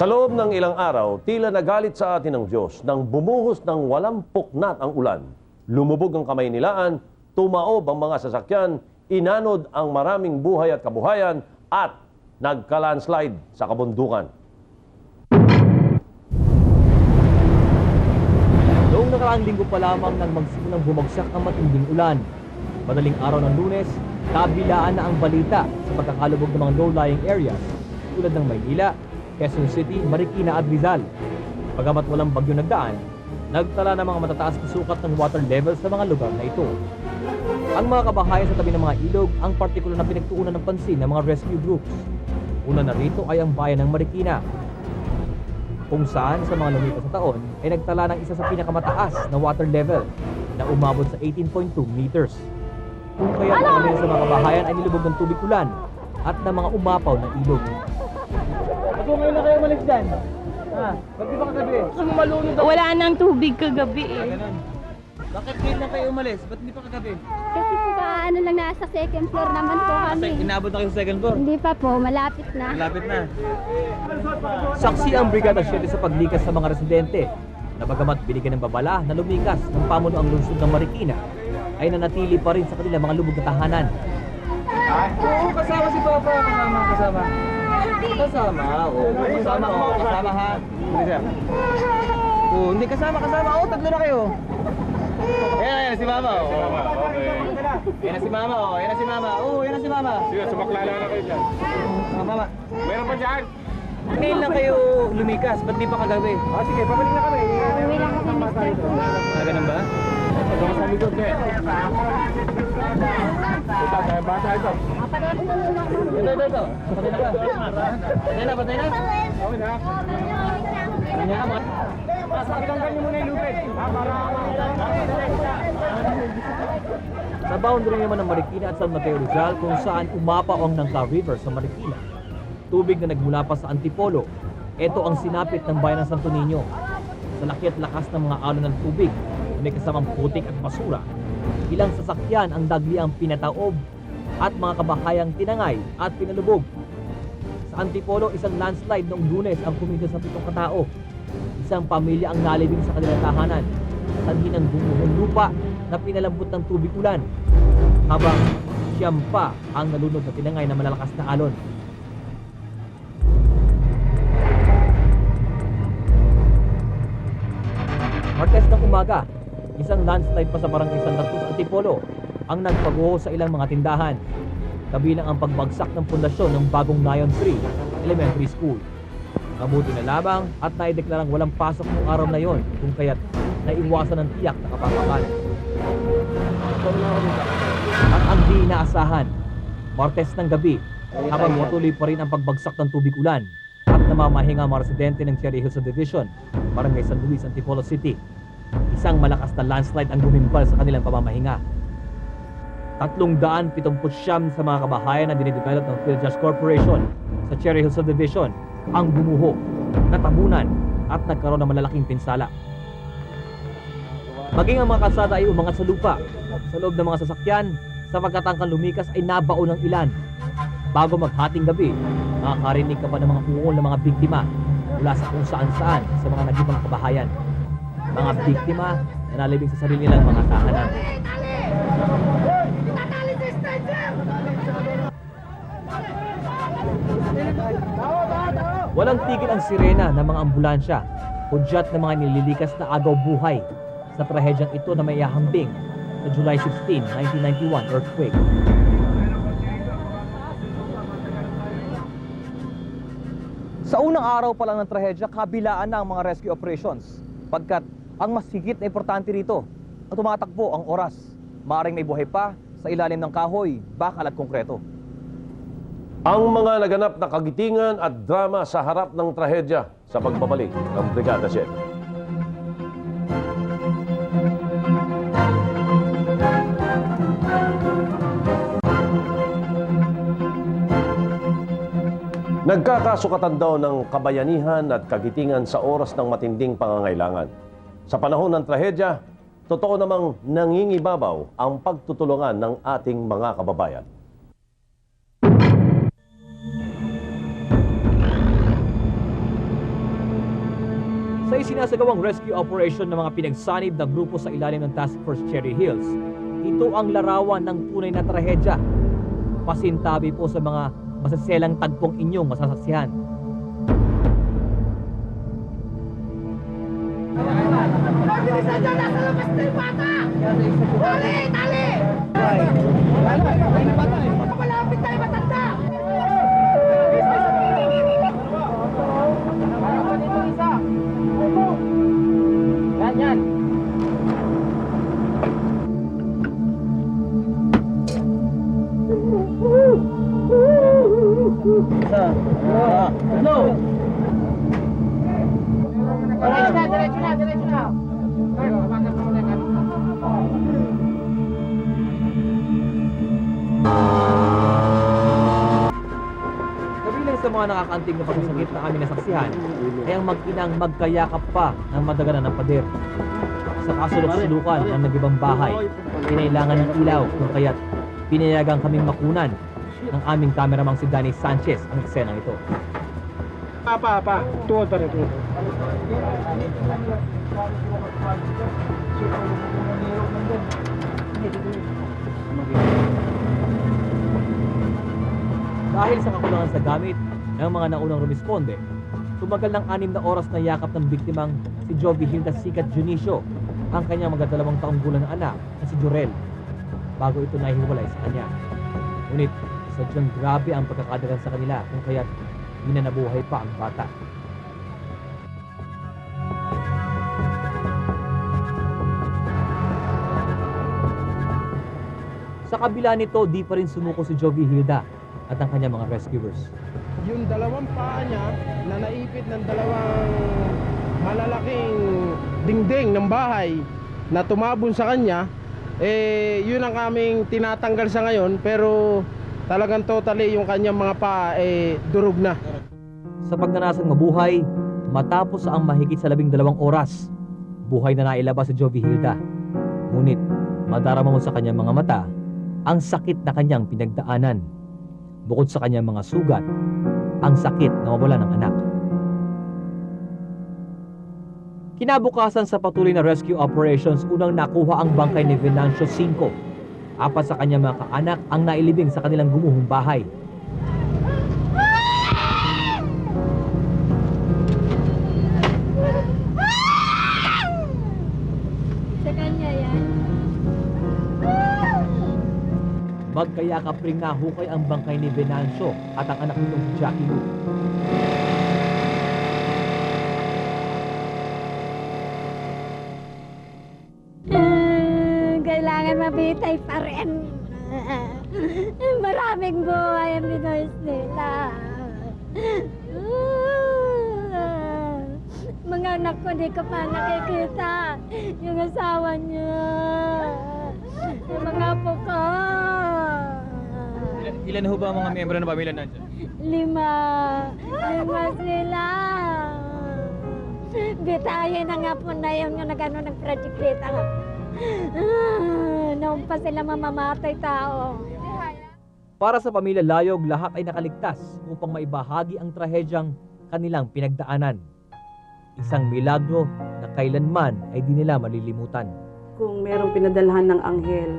Sa loob ng ilang araw, tila nagalit sa atin ng Diyos nang bumuhos ng walang puknat ang ulan. Lumubog ang kamay nilaan, tumaob ang mga sasakyan, inanod ang maraming buhay at kabuhayan at nagka-landslide sa kabundukan. Noong nakaraang linggo pa lamang nang magsimulang bumagsak ang matinding ulan. Madaling araw ng Lunes, kabilaan na ang balita sa pagkakalubog ng mga low-lying areas tulad ng Maynila, Quezon City, Marikina at Rizal. Bagamat walang bagyo nagdaan, nagtala ng mga matataas na sukat ng water level sa mga lugar na ito. Ang mga kabahayan sa tabi ng mga ilog ang partikular na pinagtuunan ng pansin ng mga rescue groups. Una na rito ay ang bayan ng Marikina, kung saan sa mga lumipas na taon ay nagtala ng isa sa pinakamataas na water level na umabot sa 18.2 meters. Kung kaya karamihan sa mga kabahayan ay nilubog ng tubig ulan at ng mga umapaw na ilog. Ako ngayon na kayo umalis dyan. Ba't di ba kagabi? Malunod ako. Wala nang tubig kagabi eh. Ganun. Bakit ngayon na kayo umalis? Ba't di pa kagabi? Kasi po ano lang, nasa second floor naman po kami. Inabot na kayo sa second floor? Hindi pa po, malapit na. Malapit na. Saksi ang Brigada 7 sa paglikas sa mga residente na bagamat binigyan ng babala na lumikas ng pamuno ang lungsod ng Marikina ay nanatili pa rin sa kanilang mga lubog na tahanan. Oo, kasama si Papa. Kasama. Kasama, ha? Hindi, sir. Oo, hindi kasama. Oo, tatlo na kayo. Ayan si Mama. Ayan na si Mama. Oo, ayan na si Mama. Sige, sumaklala na kayo dyan. Mama. Meron pa dyan? Ngayon lang kayo lumikas, ba't di pa kagabi? Sige, pabalik na kami. Uwi lang kasi Mr. po. Ganun ba? Pagkakas sa likod, eh. Ito, tayo bata ito. Ito. Patay na. Okay na. Tanggal niyo muna yung lupit. Sa boundary naman ng Marikina at San Mateo Rizal kung saan umapaw ang Nangka River sa Marikina. Tubig na nagmula pa sa Antipolo. Ito ang sinapit ng bayan ng Santo Niño. Sa laki at lakas ng mga alon ng tubig na may kasamang putik at basura, ilang sasakyan ang dagliang pinataob at mga kabahayang tinangay at pinalubog. Sa Antipolo, isang landslide noong Lunes ang kumilos sa 7 katao. Isang pamilya ang nalibing sa kanilang tahanan. Sanhi ng gumuhong lupa na pinalambot ng tubig ulan. Habang siyam pa ang nalunod na tinangay na malalakas na alon. Martes ng umaga, isang landslide pa sa barangay Santa Cruz, Antipolo ang nagpaguho sa ilang mga tindahan. Kabilang ang pagbagsak ng pundasyon ng bagong Nayon 3 Elementary School. Mabuti na lamang at naideklarang walang pasok noong araw na yon kung kaya't naiwasan ng tiyak na kapakanan. At ang di inaasahan, Martes ng gabi, habang patuloy pa rin ang pagbagsak ng tubig ulan at namamahinga ang mga residente ng Cherry Hills Subdivision, Barangay San Luis, Antipolo City. Isang malakas na landslide ang gumimbal sa kanilang pamamahinga. 379 sa mga kabahayan na dinidevelop ng PhilJust Corporation sa Cherry Hills Subdivision ang bumuho, natabunan at nagkaroon ng malalaking pinsala. Maging ang mga kalsada ay umangat sa lupa. Sa loob ng mga sasakyan, sapagkat ang lumikas ay nabaon ng ilan. Bago maghating gabi, makakarinig ka pa ng mga uungol ng mga biktima mula sa kung saan-saan sa mga nagibang kabahayan. Mga biktima na nalibing sa sarili nilang mga tahanan. Walang tigil ang sirena ng mga ambulansya, hudyat ng mga nililikas na agaw buhay sa trahedyang ito na may ihahambing sa July 16, 1991 earthquake. Sa unang araw pa lang ng trahedya, kabilaan na ang mga rescue operations. Pagkat ang mas higit na importante rito, ang tumatakbo ang oras. Maaaring may buhay pa sa ilalim ng kahoy, bakal at konkreto. Ang mga naganap na kagitingan at drama sa harap ng trahedya sa pagbabalik ng Brigada 7. Nagkakasukatan daw ng kabayanihan at kagitingan sa oras ng matinding pangangailangan. Sa panahon ng trahedya, totoo namang nangingibabaw ang pagtutulungan ng ating mga kababayan. Sa isinasagawang rescue operation ng mga pinagsanib na grupo sa ilalim ng Task Force Cherry Hills, ito ang larawan ng tunay na trahedya. Pasintabi po sa mga masaselang tagpong inyong masasaksihan. Kabilang sa mga nakakantig na pagsasakit na aming nasaksihan ay ang mag-inang magkayakap pa ng madaganan ng pader. Sa kasulok-sulukan ng nagibang bahay, kinailangan ng ilaw kung kaya't pinayagang kaming makunan ng aming kameramang si Danny Sanchez ang eksenang ito. Pa. Tuwod pa rin. Dahil sa kakulangan sa gamit ng mga naunang rumisponde, tumagal ng 6 na oras na yakap ng biktimang si Jovi Hilda Sikat Junicio ang kanyang magdadalawang taong gulang na anak na si Jorel bago ito nahihiwalay sa kanya. Ngunit sadyang grabe ang pagkakadagan sa kanila kung kaya't minanabuhay pa ang bata. Sa kabila nito, di pa rin sumuko si Jovi Hilda at ang kanyang mga rescuers. Yung dalawang paa niya na naipit ng dalawang malalaking dingding ng bahay na tumabon sa kanya, yun ang aming tinatanggal sa ngayon, pero talagang totally yung kanyang mga paa durog na. Sa pagnanasang mabuhay, matapos ang mahigit sa 12 oras, buhay na nailabas si Jovi Hilda. Ngunit madarama mo sa kanyang mga mata ang sakit na kanyang pinagdaanan. Bukod sa kanyang mga sugat, ang sakit na mawala ng anak. Kinabukasan sa patuloy na rescue operations, unang nakuha ang bangkay ni Venancio 5. 4 sa kanyang mga kaanak ang nailibing sa kanilang gumuhong bahay. Sa kanya yan. Magkayakap ring nahukay ang bangkay ni Venancio at ang anak nitong si Jackie Lou. Kailangan mabitay pa rin. Maraming buhay ang binoys nila. Mga anak ko, di ko pa nakikita. Yung asawa niya. Yung mga apo ko. Ilan ho ba ang mga miyembro ng pamilya nandiyan? 5 sila. Bitayin na nga po na yung nagano ng project noon pa sila mamamatay tao. Para sa pamilya Layog, lahat ay nakaligtas upang maibahagi ang trahedyang kanilang pinagdaanan. Isang milagro na kailanman ay di nila malilimutan. Kung merong pinadalhan ng anghel,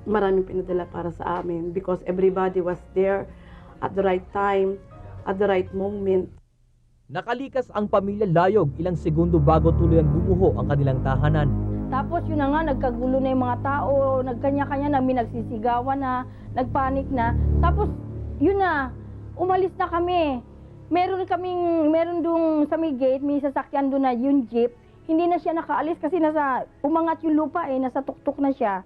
maraming pinadala para sa amin because everybody was there at the right time, at the right moment. Nakalikas ang pamilya Layog ilang segundo bago tuluyang gumuho ang kanilang tahanan. Tapos yun na nga, nagkagulo na yung mga tao, nagkanya-kanya na, nagsisigawan na, nagpanik na. Tapos yun na, umalis na kami. Meron dong sa may gate, may sasakyan doon na yung jeep. Hindi na siya nakaalis kasi umangat yung lupa nasa tuktok na siya.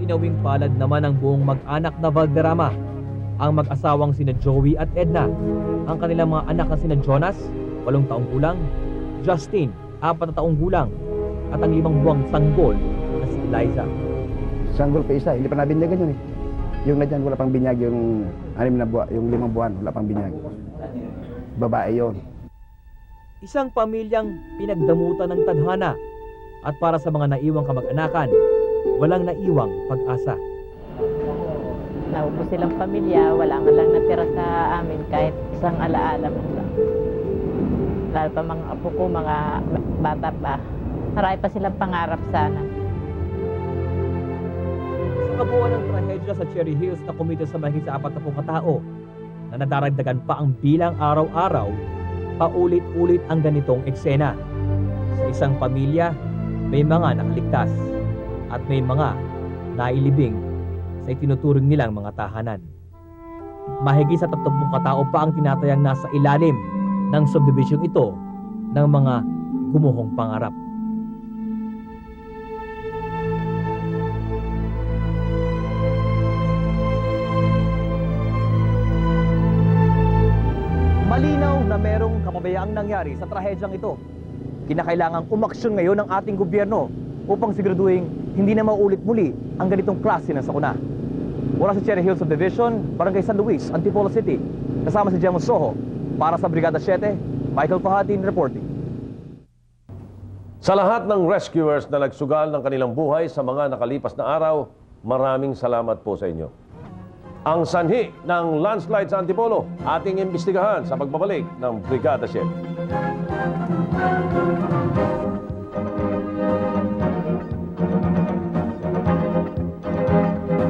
Sinawing palad naman ang buong mag-anak na Valderrama. Ang mag-asawang sina Joey at Edna, ang kanilang mga anak na sina Jonas, 8 taong gulang, Justin, 4 na taong gulang, at ang 5 buwang sanggol na si Eliza. Sanggol pa isa, hindi pa nabinyagan yun eh. Yung na dyan, wala pang binyag, yung 6 na buwan, yung 5 buwan, wala pang binyag. Babae yon. Isang pamilyang pinagdamutan ng tadhana at para sa mga naiwang kamag-anakan, walang naiwang pag-asa. Naubos silang pamilya, wala nga lang natira sa amin kahit isang alaala man lang. Lalo pa mga apo ko, mga bata pa. Marami pa silang pangarap sana. Sa kabuuan ng trahedya sa Cherry Hills na kumita sa mahigit sa 40 katao na nadaragdagan pa ang bilang araw-araw, paulit-ulit ang ganitong eksena. Sa isang pamilya, may mga nakaligtas at may mga nailibing sa itinuturing nilang mga tahanan. Mahigit sa 30 katao pa ang tinatayang nasa ilalim ng subdivision ito ng mga gumuhong pangarap. Malinaw na merong kapabayaang nangyari sa trahedyang ito. Kinakailangang umaksyon ngayon ng ating gobyerno upang siguraduhin hindi na maulit muli ang ganitong klase ng sakuna. Mula sa Cherry Hills Subdivision, Barangay San Luis, Antipolo City, kasama si Jemo Soho, para sa Brigada 7, Michael Pahatin reporting. Sa lahat ng rescuers na nagsugal ng kanilang buhay sa mga nakalipas na araw, maraming salamat po sa inyo. Ang sanhi ng landslide sa Antipolo, ating imbestigahan sa pagbabalik ng Brigada 7.